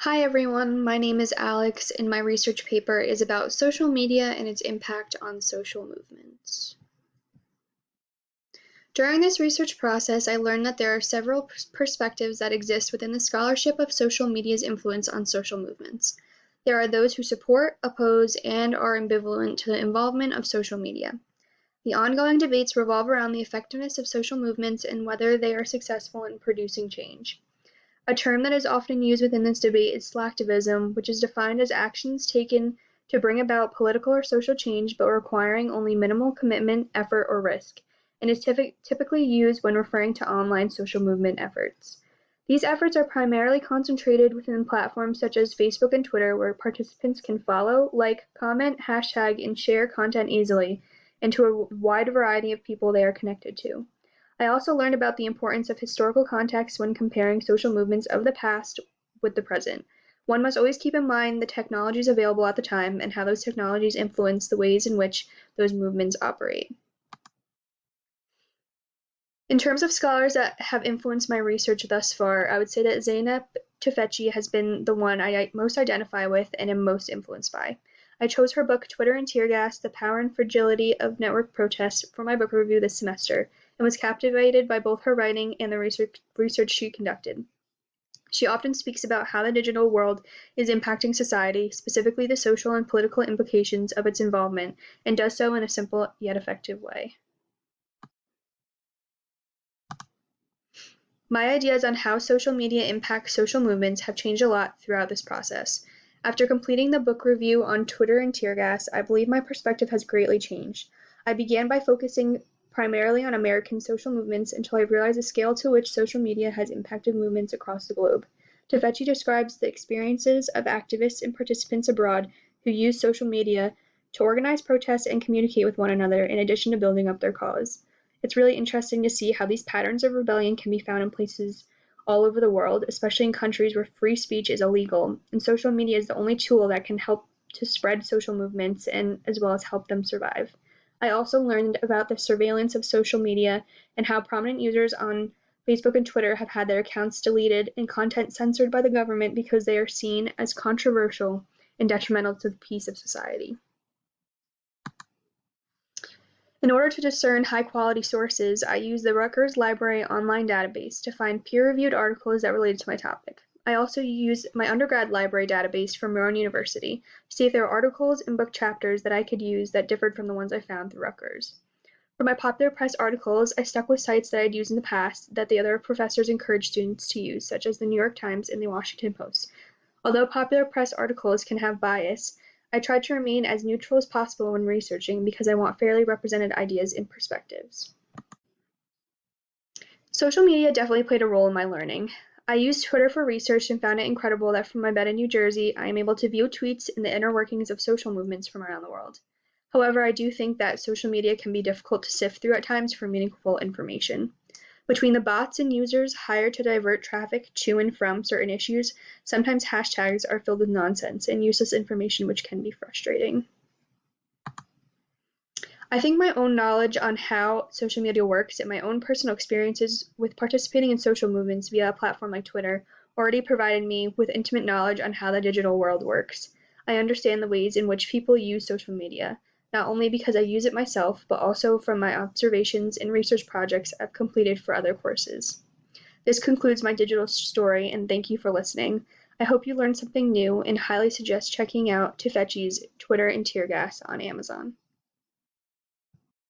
Hi everyone, my name is Alex and my research paper is about social media and its impact on social movements. During this research process, I learned that there are several perspectives that exist within the scholarship of social media's influence on social movements. There are those who support, oppose, and are ambivalent to the involvement of social media. The ongoing debates revolve around the effectiveness of social movements and whether they are successful in producing change. A term that is often used within this debate is slacktivism, which is defined as actions taken to bring about political or social change but requiring only minimal commitment, effort, or risk, and is typically used when referring to online social movement efforts. These efforts are primarily concentrated within platforms such as Facebook and Twitter, where participants can follow, like, comment, hashtag, and share content easily, and to a wide variety of people they are connected to. I also learned about the importance of historical context when comparing social movements of the past with the present. One must always keep in mind the technologies available at the time and how those technologies influence the ways in which those movements operate. In terms of scholars that have influenced my research thus far, I would say that Zeynep Tufekci has been the one I most identify with and am most influenced by. I chose her book Twitter and Tear Gas: The Power and Fragility of Network Protest for my book review this semester, and was captivated by both her writing and the research she conducted. She often speaks about how the digital world is impacting society, specifically the social and political implications of its involvement, and does so in a simple yet effective way. My ideas on how social media impacts social movements have changed a lot throughout this process. After completing the book review on Twitter and Tear Gas, I believe my perspective has greatly changed. I began by focusing primarily on American social movements until I realized the scale to which social media has impacted movements across the globe. Tufekci describes the experiences of activists and participants abroad who use social media to organize protests and communicate with one another in addition to building up their cause. It's really interesting to see how these patterns of rebellion can be found in places all over the world, especially in countries where free speech is illegal, and social media is the only tool that can help to spread social movements and as well as help them survive. I also learned about the surveillance of social media and how prominent users on Facebook and Twitter have had their accounts deleted and content censored by the government because they are seen as controversial and detrimental to the peace of society. In order to discern high-quality sources, I use the Rutgers Library online database to find peer-reviewed articles that related to my topic. I also use my undergrad library database from Rowan University to see if there are articles and book chapters that I could use that differed from the ones I found through Rutgers. For my popular press articles, I stuck with sites that I'd used in the past that the other professors encouraged students to use, such as the New York Times and the Washington Post. Although popular press articles can have bias, I try to remain as neutral as possible when researching because I want fairly represented ideas and perspectives. Social media definitely played a role in my learning. I used Twitter for research and found it incredible that from my bed in New Jersey, I am able to view tweets and the inner workings of social movements from around the world. However, I do think that social media can be difficult to sift through at times for meaningful information. Between the bots and users hired to divert traffic to and from certain issues, sometimes hashtags are filled with nonsense and useless information which can be frustrating. I think my own knowledge on how social media works and my own personal experiences with participating in social movements via a platform like Twitter already provided me with intimate knowledge on how the digital world works. I understand the ways in which people use social media, not only because I use it myself, but also from my observations and research projects I've completed for other courses. This concludes my digital story, and thank you for listening. I hope you learned something new and highly suggest checking out Tufekci's Twitter and Tear Gas on Amazon.